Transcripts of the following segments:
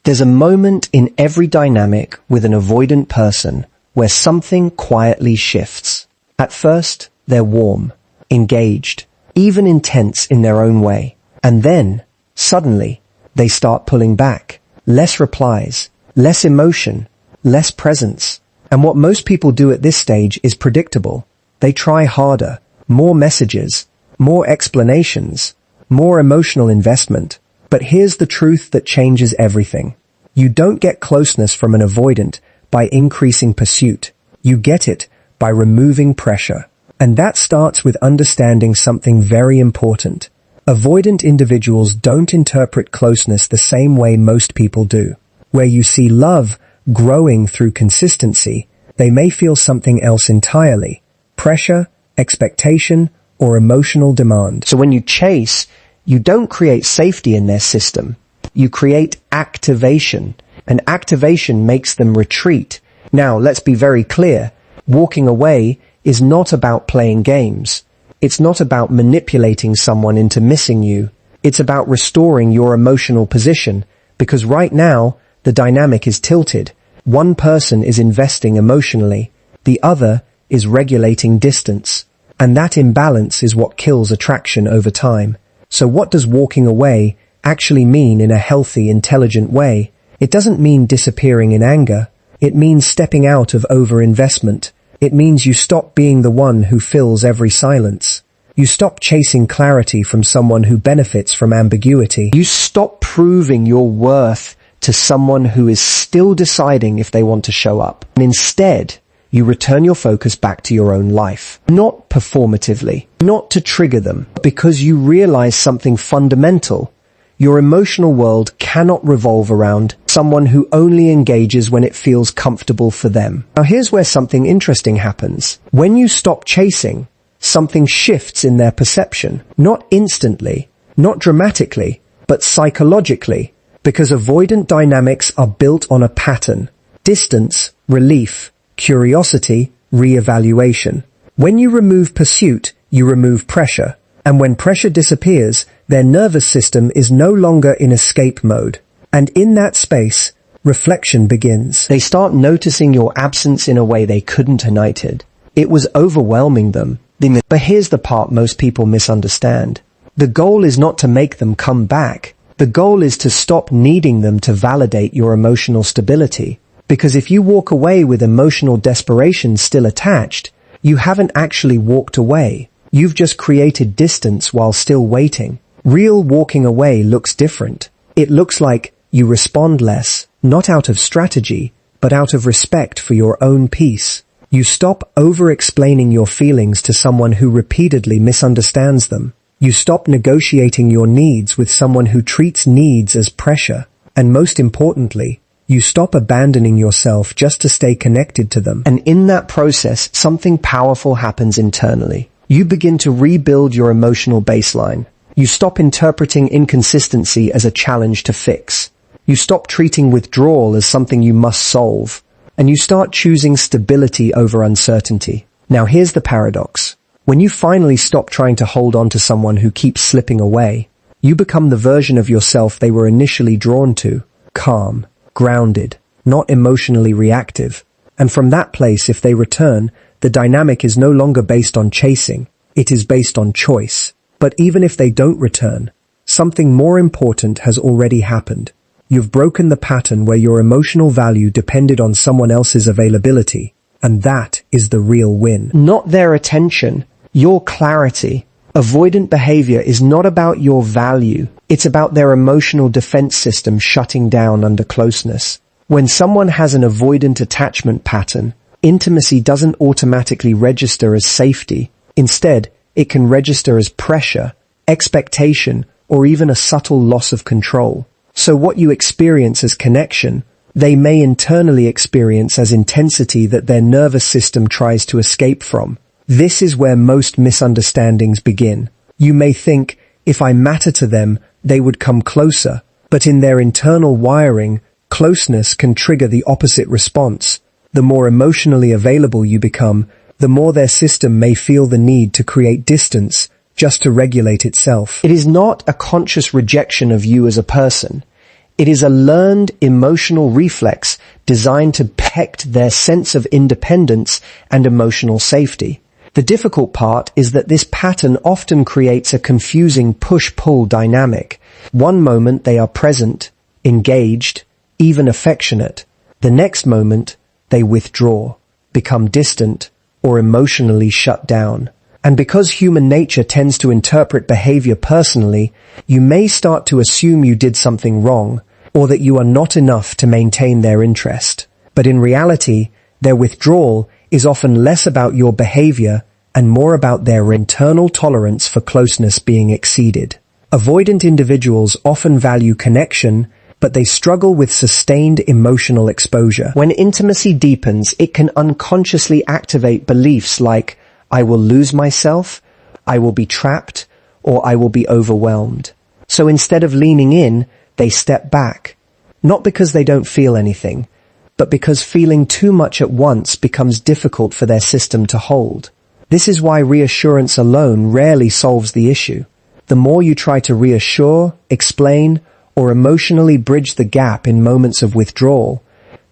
There's a moment in every dynamic with an avoidant person where something quietly shifts. At first, they're warm, engaged, even intense in their own way. And then, suddenly, they start pulling back. Less replies, less emotion, less presence. And what most people do at this stage is predictable. They try harder, more messages, more explanations, more emotional investment. But here's the truth that changes everything. You don't get closeness from an avoidant by increasing pursuit. You get it by removing pressure. And that starts with understanding something very important. Avoidant individuals don't interpret closeness the same way most people do. Where you see love growing through consistency, they may feel something else entirely. Pressure, expectation, or emotional demand. So when you chase, you don't create safety in their system. You create activation, and activation makes them retreat. Now, let's be very clear. Walking away is not about playing games. It's not about manipulating someone into missing you. It's about restoring your emotional position, because right now, the dynamic is tilted. One person is investing emotionally. The other is regulating distance. And that imbalance is what kills attraction over time. So what does walking away actually mean in a healthy, intelligent way? It doesn't mean disappearing in anger. It means stepping out of overinvestment. It means you stop being the one who fills every silence. You stop chasing clarity from someone who benefits from ambiguity. You stop proving your worth to someone who is still deciding if they want to show up. And instead, you return your focus back to your own life. Not performatively, not to trigger them, because you realize something fundamental. Your emotional world cannot revolve around someone who only engages when it feels comfortable for them. Now here's where something interesting happens. When you stop chasing, something shifts in their perception. Not instantly, not dramatically, but psychologically, because avoidant dynamics are built on a pattern. Distance, relief, curiosity, re-evaluation. When you remove pursuit, you remove pressure. And when pressure disappears, their nervous system is no longer in escape mode. And in that space, reflection begins. They start noticing your absence in a way they couldn't united. It was overwhelming them. But here's the part most people misunderstand. The goal is not to make them come back. The goal is to stop needing them to validate your emotional stability. Because if you walk away with emotional desperation still attached, you haven't actually walked away. You've just created distance while still waiting. Real walking away looks different. It looks like you respond less, not out of strategy, but out of respect for your own peace. You stop over-explaining your feelings to someone who repeatedly misunderstands them. You stop negotiating your needs with someone who treats needs as pressure. And most importantly, you stop abandoning yourself just to stay connected to them. And in that process, something powerful happens internally. You begin to rebuild your emotional baseline. You stop interpreting inconsistency as a challenge to fix. You stop treating withdrawal as something you must solve. And you start choosing stability over uncertainty. Now here's the paradox. When you finally stop trying to hold on to someone who keeps slipping away, you become the version of yourself they were initially drawn to. Calm, grounded, not emotionally reactive. And from that place, if they return, the dynamic is no longer based on chasing. It is based on choice. But even if they don't return, something more important has already happened. You've broken the pattern where your emotional value depended on someone else's availability. And that is the real win. Not their attention, your clarity. Avoidant behavior is not about your value. It's about their emotional defense system shutting down under closeness. When someone has an avoidant attachment pattern, intimacy doesn't automatically register as safety. Instead, it can register as pressure, expectation, or even a subtle loss of control. So what you experience as connection, they may internally experience as intensity that their nervous system tries to escape from. This is where most misunderstandings begin. You may think, if I matter to them, they would come closer. But in their internal wiring, closeness can trigger the opposite response. The more emotionally available you become, the more their system may feel the need to create distance just to regulate itself. It is not a conscious rejection of you as a person. It is a learned emotional reflex designed to protect their sense of independence and emotional safety. The difficult part is that this pattern often creates a confusing push-pull dynamic. One moment they are present, engaged, even affectionate. The next moment they withdraw, become distant, or emotionally shut down. And because human nature tends to interpret behavior personally, you may start to assume you did something wrong, or that you are not enough to maintain their interest. But in reality, their withdrawal is often less about your behavior and more about their internal tolerance for closeness being exceeded. Avoidant individuals often value connection, but they struggle with sustained emotional exposure. When intimacy deepens, it can unconsciously activate beliefs like, I will lose myself, I will be trapped, or I will be overwhelmed. So instead of leaning in, they step back. Not because they don't feel anything, but because feeling too much at once becomes difficult for their system to hold. This is why reassurance alone rarely solves the issue. The more you try to reassure, explain, or emotionally bridge the gap in moments of withdrawal,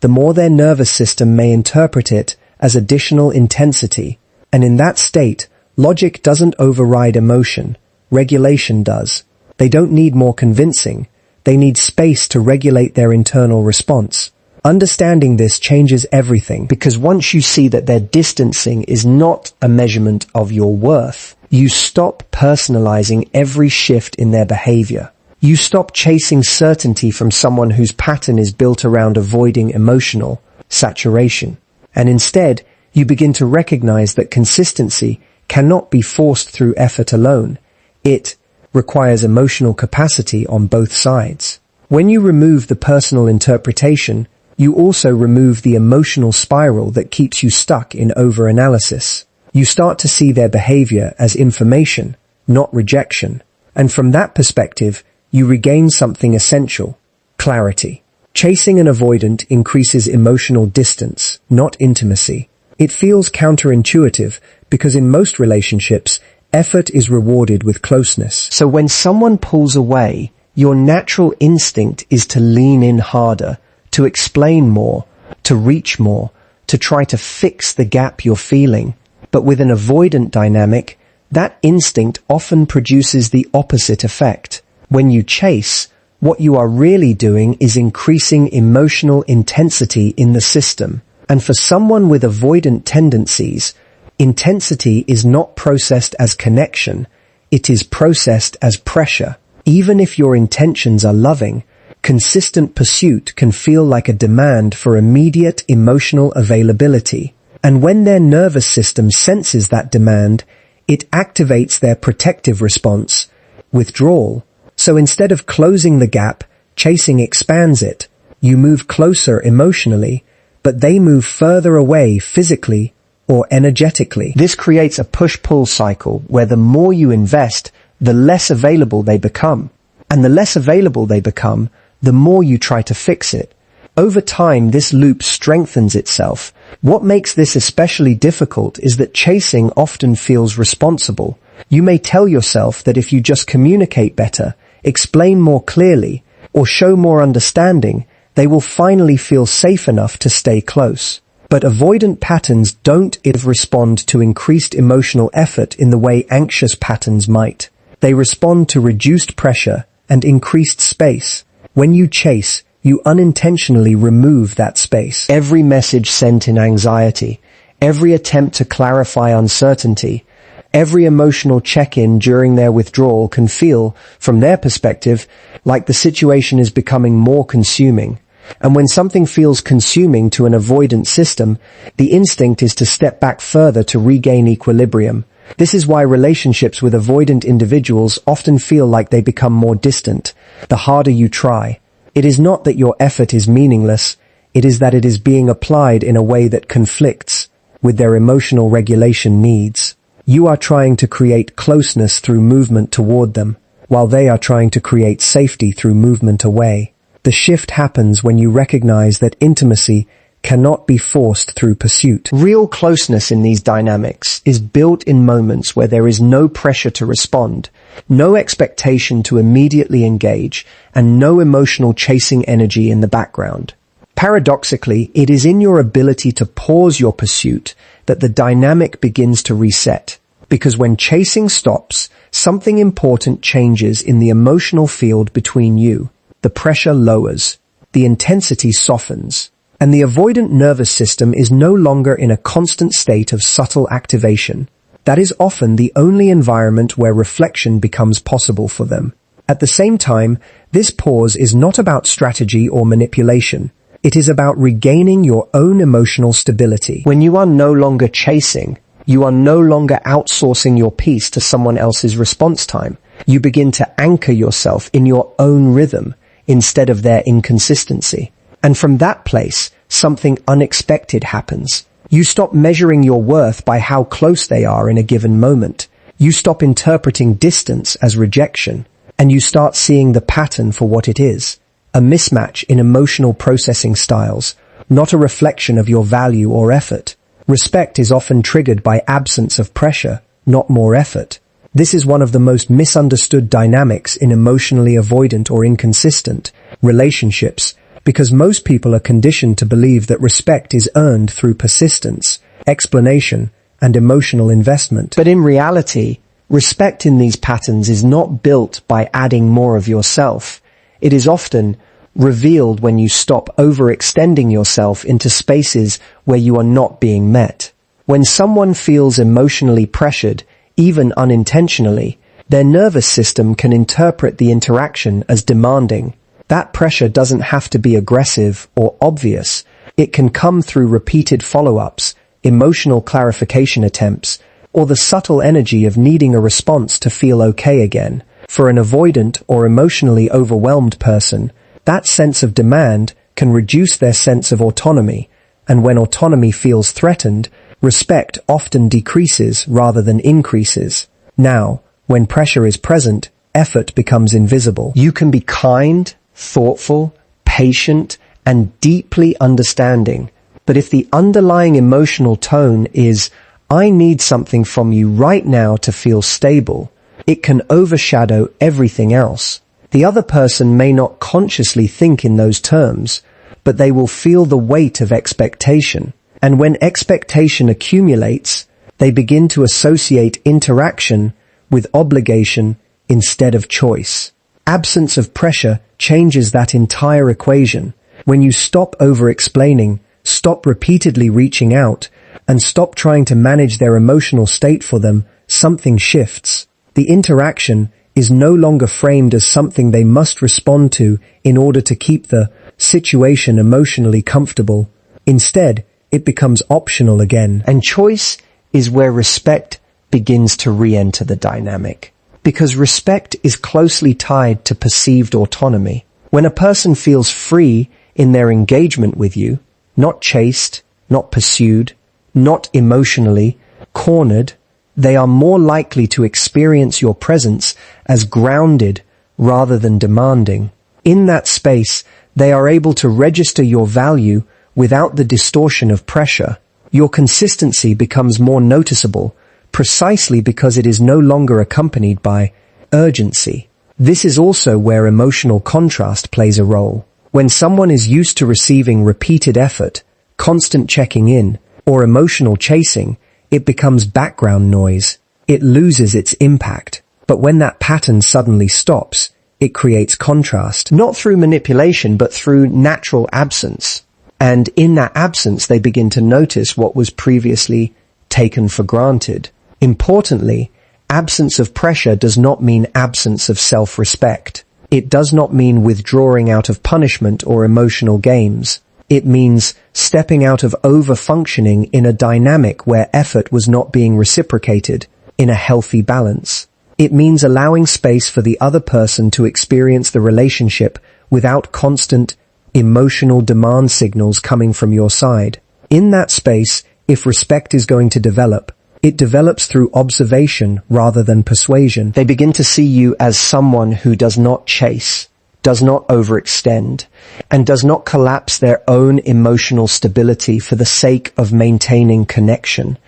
the more their nervous system may interpret it as additional intensity. And in that state, logic doesn't override emotion, regulation does. They don't need more convincing, they need space to regulate their internal response. Understanding this changes everything, because once you see that their distancing is not a measurement of your worth, you stop personalizing every shift in their behavior. You stop chasing certainty from someone whose pattern is built around avoiding emotional saturation. And instead, you begin to recognize that consistency cannot be forced through effort alone. It requires emotional capacity on both sides. When you remove the personal interpretation, you also remove the emotional spiral that keeps you stuck in overanalysis. You start to see their behavior as information, not rejection. And from that perspective, you regain something essential: clarity. Chasing an avoidant increases emotional distance, not intimacy. It feels counterintuitive because in most relationships, effort is rewarded with closeness. So when someone pulls away, your natural instinct is to lean in harder, to explain more, to reach more, to try to fix the gap you're feeling. But with an avoidant dynamic, that instinct often produces the opposite effect. When you chase, what you are really doing is increasing emotional intensity in the system. And for someone with avoidant tendencies, intensity is not processed as connection, it is processed as pressure. Even if your intentions are loving, consistent pursuit can feel like a demand for immediate emotional availability. And when their nervous system senses that demand, it activates their protective response, withdrawal. So instead of closing the gap, chasing expands it. You move closer emotionally, but they move further away physically or energetically. This creates a push-pull cycle where the more you invest, the less available they become. And the less available they become, the more you try to fix it. Over time, this loop strengthens itself. What makes this especially difficult is that chasing often feels responsible. You may tell yourself that if you just communicate better, explain more clearly, or show more understanding, they will finally feel safe enough to stay close. But avoidant patterns don't respond to increased emotional effort in the way anxious patterns might. They respond to reduced pressure and increased space. When you chase, you unintentionally remove that space. Every message sent in anxiety, every attempt to clarify uncertainty, every emotional check-in during their withdrawal can feel, from their perspective, like the situation is becoming more consuming. And when something feels consuming to an avoidant system, the instinct is to step back further to regain equilibrium. This is why relationships with avoidant individuals often feel like they become more distant, the harder you try. It is not that your effort is meaningless, it is that it is being applied in a way that conflicts with their emotional regulation needs. You are trying to create closeness through movement toward them, while they are trying to create safety through movement away. The shift happens when you recognize that intimacy cannot be forced through pursuit. Real closeness in these dynamics is built in moments where there is no pressure to respond, no expectation to immediately engage, and no emotional chasing energy in the background. Paradoxically, it is in your ability to pause your pursuit that the dynamic begins to reset, because when chasing stops, something important changes in the emotional field between you. The pressure lowers, the intensity softens, and the avoidant nervous system is no longer in a constant state of subtle activation. That is often the only environment where reflection becomes possible for them. At the same time, this pause is not about strategy or manipulation. It is about regaining your own emotional stability. When you are no longer chasing, you are no longer outsourcing your peace to someone else's response time. You begin to anchor yourself in your own rhythm instead of their inconsistency. And from that place, something unexpected happens. You stop measuring your worth by how close they are in a given moment. You stop interpreting distance as rejection, and you start seeing the pattern for what it is. A mismatch in emotional processing styles, not a reflection of your value or effort. Respect is often triggered by absence of pressure, not more effort. This is one of the most misunderstood dynamics in emotionally avoidant or inconsistent relationships, because most people are conditioned to believe that respect is earned through persistence, explanation, and emotional investment. But in reality, respect in these patterns is not built by adding more of yourself. It is often revealed when you stop overextending yourself into spaces where you are not being met. When someone feels emotionally pressured, even unintentionally, their nervous system can interpret the interaction as demanding. That pressure doesn't have to be aggressive or obvious. It can come through repeated follow-ups, emotional clarification attempts, or the subtle energy of needing a response to feel okay again. For an avoidant or emotionally overwhelmed person, that sense of demand can reduce their sense of autonomy, and when autonomy feels threatened, respect often decreases rather than increases. Now, when pressure is present, effort becomes invisible. You can be kind, thoughtful, patient, and deeply understanding, but if the underlying emotional tone is, "I need something from you right now to feel stable," it can overshadow everything else. The other person may not consciously think in those terms, but they will feel the weight of expectation. And when expectation accumulates, they begin to associate interaction with obligation instead of choice. Absence of pressure changes that entire equation. When you stop over-explaining, stop repeatedly reaching out, and stop trying to manage their emotional state for them, something shifts. The interaction is no longer framed as something they must respond to in order to keep the situation emotionally comfortable. Instead, it becomes optional again. And choice is where respect begins to re-enter the dynamic, because respect is closely tied to perceived autonomy. When a person feels free in their engagement with you, not chased, not pursued, not emotionally cornered, they are more likely to experience your presence as grounded rather than demanding. In that space, they are able to register your value without the distortion of pressure. Your consistency becomes more noticeable, precisely because it is no longer accompanied by urgency. This is also where emotional contrast plays a role. When someone is used to receiving repeated effort, constant checking in, or emotional chasing, it becomes background noise. It loses its impact. But when that pattern suddenly stops, it creates contrast, not through manipulation, but through natural absence. And in that absence, they begin to notice what was previously taken for granted. Importantly, absence of pressure does not mean absence of self-respect. It does not mean withdrawing out of punishment or emotional games. It means stepping out of over-functioning in a dynamic where effort was not being reciprocated in a healthy balance. It means allowing space for the other person to experience the relationship without constant emotional demand signals coming from your side. In that space, if respect is going to develop, it develops through observation rather than persuasion. They begin to see you as someone who does not chase, does not overextend, and does not collapse their own emotional stability for the sake of maintaining connection.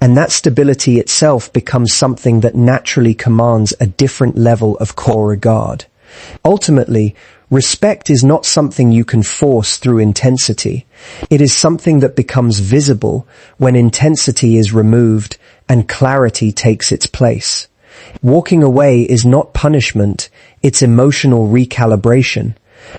And that stability itself becomes something that naturally commands a different level of core regard. Ultimately, respect is not something you can force through intensity. It is something that becomes visible when intensity is removed and clarity takes its place. Walking away is not punishment, it's emotional recalibration.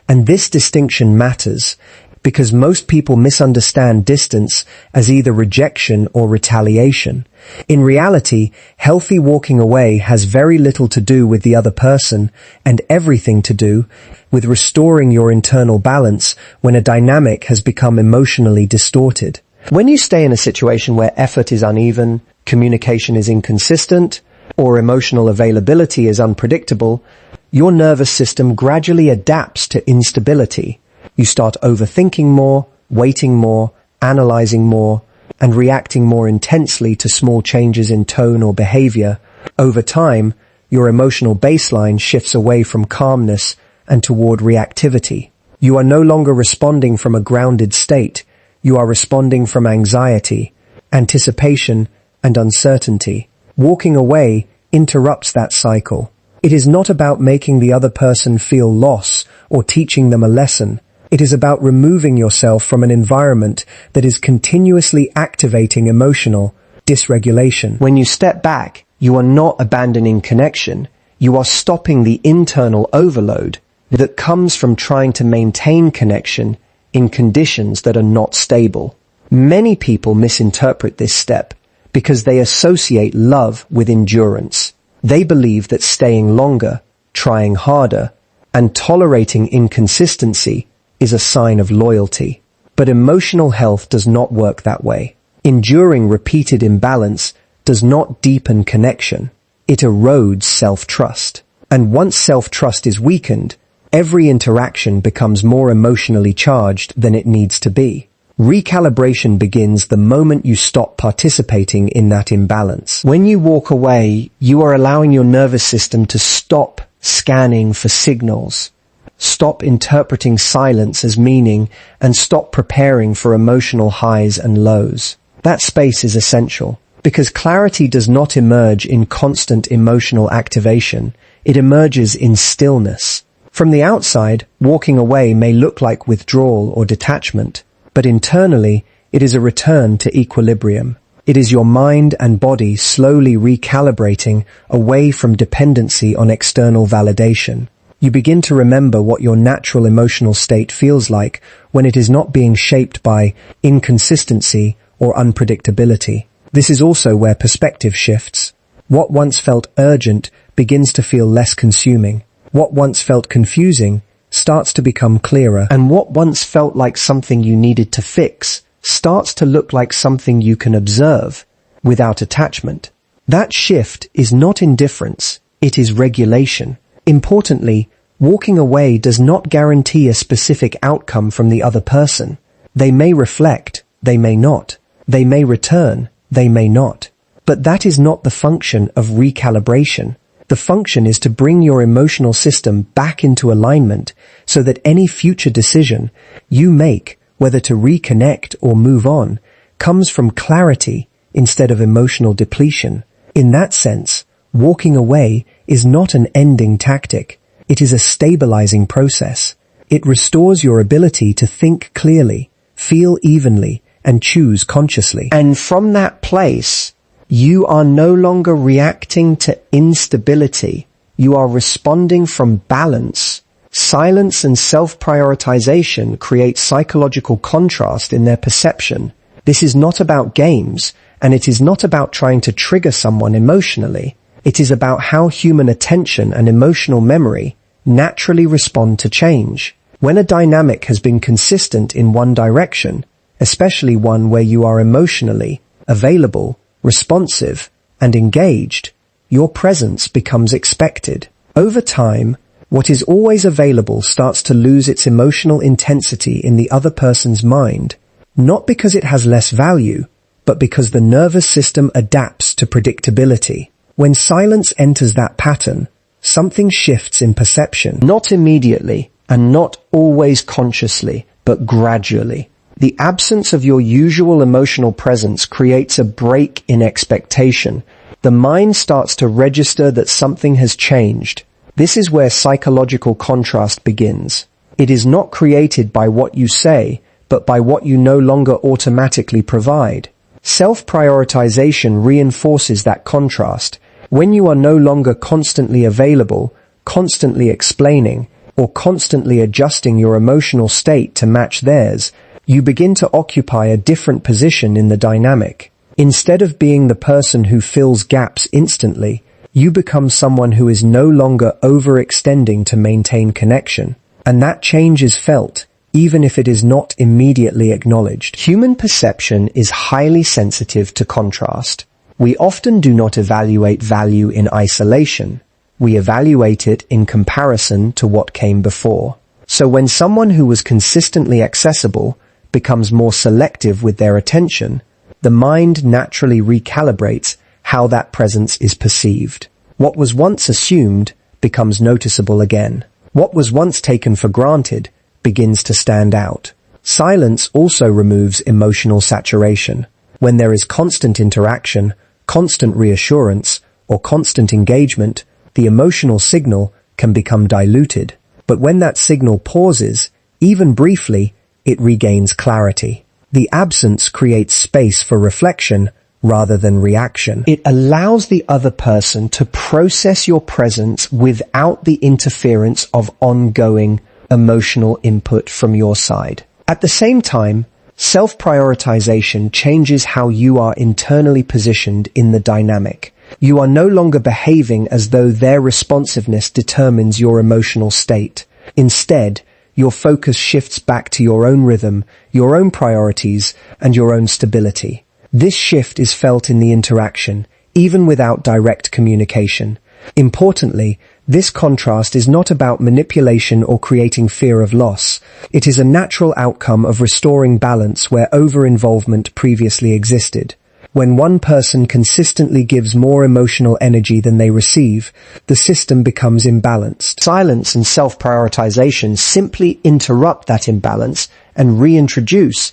And this distinction matters because most people misunderstand distance as either rejection or retaliation. In reality, healthy walking away has very little to do with the other person and everything to do with restoring your internal balance when a dynamic has become emotionally distorted. When you stay in a situation where effort is uneven, communication is inconsistent, or emotional availability is unpredictable, your nervous system gradually adapts to instability. You start overthinking more, waiting more, analyzing more, and reacting more intensely to small changes in tone or behavior. Over time, your emotional baseline shifts away from calmness and toward reactivity. You are no longer responding from a grounded state. You are responding from anxiety, anticipation, and uncertainty. Walking away interrupts that cycle. It is not about making the other person feel loss or teaching them a lesson. It is about removing yourself from an environment that is continuously activating emotional dysregulation. When you step back, you are not abandoning connection. You are stopping the internal overload that comes from trying to maintain connection in conditions that are not stable. Many people misinterpret this step because they associate love with endurance. They believe that staying longer, trying harder, and tolerating inconsistency is a sign of loyalty. But emotional health does not work that way. Enduring repeated imbalance does not deepen connection. It erodes self-trust. And once self-trust is weakened, every interaction becomes more emotionally charged than it needs to be. Recalibration begins the moment you stop participating in that imbalance. When you walk away, you are allowing your nervous system to stop scanning for signals, stop interpreting silence as meaning, and stop preparing for emotional highs and lows. That space is essential, because clarity does not emerge in constant emotional activation. It emerges in stillness. From the outside, walking away may look like withdrawal or detachment, but internally, it is a return to equilibrium. It is your mind and body slowly recalibrating away from dependency on external validation. You begin to remember what your natural emotional state feels like when it is not being shaped by inconsistency or unpredictability. This is also where perspective shifts. What once felt urgent begins to feel less consuming. What once felt confusing starts to become clearer, and what once felt like something you needed to fix starts to look like something you can observe without attachment. That shift is not indifference, it is regulation. Importantly, walking away does not guarantee a specific outcome from the other person. They may reflect, they may not. They may return, they may not. But that is not the function of recalibration. The function is to bring your emotional system back into alignment so that any future decision you make, whether to reconnect or move on, comes from clarity instead of emotional depletion. In that sense, walking away is not an ending tactic. It is a stabilizing process. It restores your ability to think clearly, feel evenly, and choose consciously. And from that place, you are no longer reacting to instability. You are responding from balance. Silence and self-prioritization create psychological contrast in their perception. This is not about games, and it is not about trying to trigger someone emotionally. It is about how human attention and emotional memory naturally respond to change. When a dynamic has been consistent in one direction, especially one where you are emotionally available, responsive, and engaged, your presence becomes expected. Over time, what is always available starts to lose its emotional intensity in the other person's mind, not because it has less value, but because the nervous system adapts to predictability. When silence enters that pattern, something shifts in perception. Not immediately, and not always consciously, but gradually. The absence of your usual emotional presence creates a break in expectation. The mind starts to register that something has changed. This is where psychological contrast begins. It is not created by what you say, but by what you no longer automatically provide. Self-prioritization reinforces that contrast. When you are no longer constantly available, constantly explaining, or constantly adjusting your emotional state to match theirs, you begin to occupy a different position in the dynamic. Instead of being the person who fills gaps instantly, you become someone who is no longer overextending to maintain connection. And that change is felt, even if it is not immediately acknowledged. Human perception is highly sensitive to contrast. We often do not evaluate value in isolation. We evaluate it in comparison to what came before. So when someone who was consistently accessible becomes more selective with their attention, the mind naturally recalibrates how that presence is perceived. What was once assumed becomes noticeable again. What was once taken for granted begins to stand out. Silence also removes emotional saturation. When there is constant interaction, constant reassurance, or constant engagement, the emotional signal can become diluted. But when that signal pauses, even briefly, it regains clarity. The absence creates space for reflection rather than reaction. It allows the other person to process your presence without the interference of ongoing emotional input from your side. At the same time, self-prioritization changes how you are internally positioned in the dynamic. You are no longer behaving as though their responsiveness determines your emotional state. Instead, your focus shifts back to your own rhythm, your own priorities, and your own stability. This shift is felt in the interaction, even without direct communication. Importantly, this contrast is not about manipulation or creating fear of loss. It is a natural outcome of restoring balance where over-involvement previously existed. When one person consistently gives more emotional energy than they receive, the system becomes imbalanced. Silence and self-prioritization simply interrupt that imbalance and reintroduce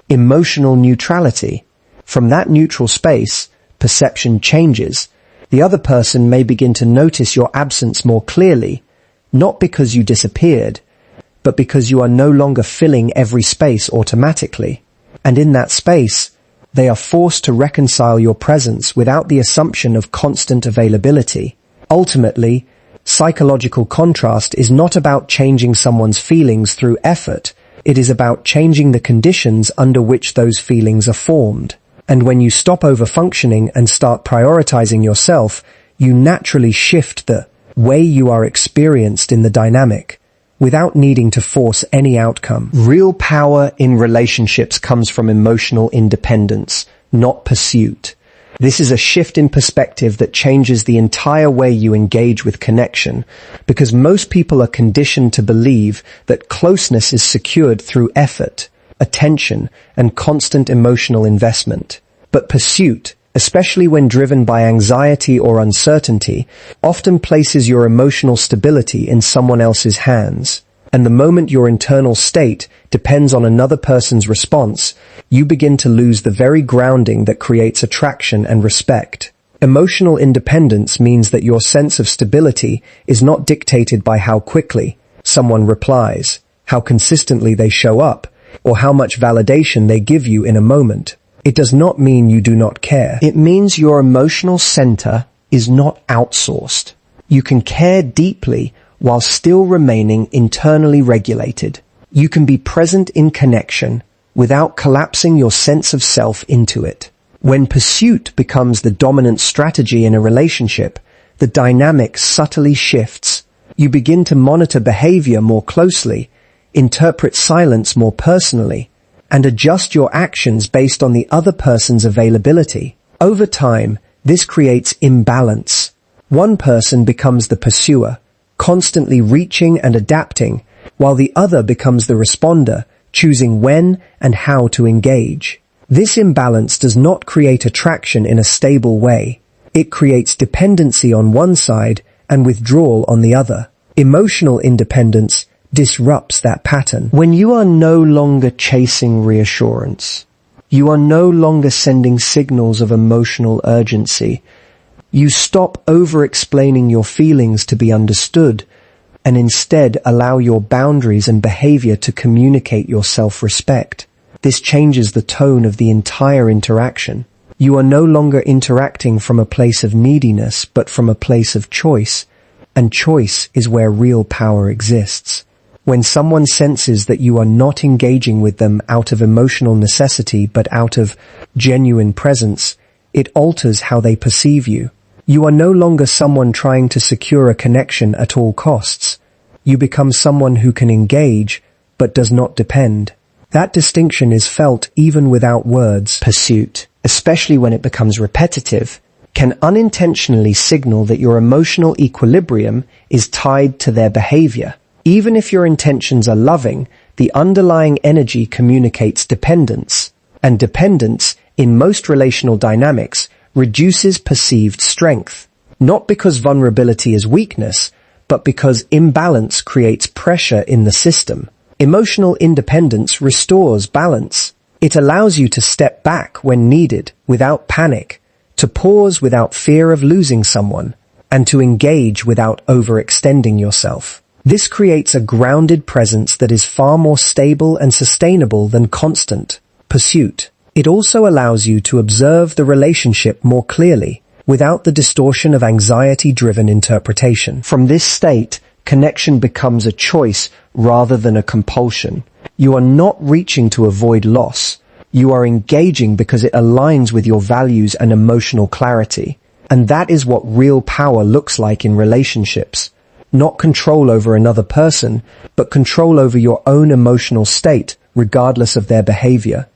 emotional neutrality. From that neutral space, perception changes. The other person may begin to notice your absence more clearly, not because you disappeared, but because you are no longer filling every space automatically. And in that space, they are forced to reconcile your presence without the assumption of constant availability. Ultimately, psychological contrast is not about changing someone's feelings through effort. It is about changing the conditions under which those feelings are formed. And when you stop over-functioning and start prioritizing yourself, you naturally shift the way you are experienced in the dynamic, without needing to force any outcome. Real power in relationships comes from emotional independence, not pursuit. This is a shift in perspective that changes the entire way you engage with connection, because most people are conditioned to believe that closeness is secured through effort, attention, and constant emotional investment. But pursuit, especially when driven by anxiety or uncertainty, often places your emotional stability in someone else's hands. And the moment your internal state depends on another person's response, you begin to lose the very grounding that creates attraction and respect. Emotional independence means that your sense of stability is not dictated by how quickly someone replies, how consistently they show up, or how much validation they give you in a moment. It does not mean you do not care. It means your emotional center is not outsourced. You can care deeply while still remaining internally regulated. You can be present in connection without collapsing your sense of self into it. When pursuit becomes the dominant strategy in a relationship, the dynamic subtly shifts. You begin to monitor behavior more closely, interpret silence more personally, and adjust your actions based on the other person's availability. Over time, this creates imbalance. One person becomes the pursuer, constantly reaching and adapting, while the other becomes the responder, choosing when and how to engage. This imbalance does not create attraction in a stable way. It creates dependency on one side and withdrawal on the other. Emotional independence disrupts that pattern. When you are no longer chasing reassurance, you are no longer sending signals of emotional urgency. You stop over-explaining your feelings to be understood and instead allow your boundaries and behavior to communicate your self-respect. This changes the tone of the entire interaction. You are no longer interacting from a place of neediness, but from a place of choice, and choice is where real power exists. When someone senses that you are not engaging with them out of emotional necessity, but out of genuine presence, it alters how they perceive you. You are no longer someone trying to secure a connection at all costs. You become someone who can engage, but does not depend. That distinction is felt even without words. Pursuit, especially when it becomes repetitive, can unintentionally signal that your emotional equilibrium is tied to their behavior. Even if your intentions are loving, the underlying energy communicates dependence, and dependence, in most relational dynamics, reduces perceived strength, not because vulnerability is weakness, but because imbalance creates pressure in the system. Emotional independence restores balance. It allows you to step back when needed without panic, to pause without fear of losing someone, and to engage without overextending yourself. This creates a grounded presence that is far more stable and sustainable than constant pursuit. It also allows you to observe the relationship more clearly, without the distortion of anxiety-driven interpretation. From this state, connection becomes a choice rather than a compulsion. You are not reaching to avoid loss. You are engaging because it aligns with your values and emotional clarity. And that is what real power looks like in relationships. Not control over another person, but control over your own emotional state, regardless of their behavior.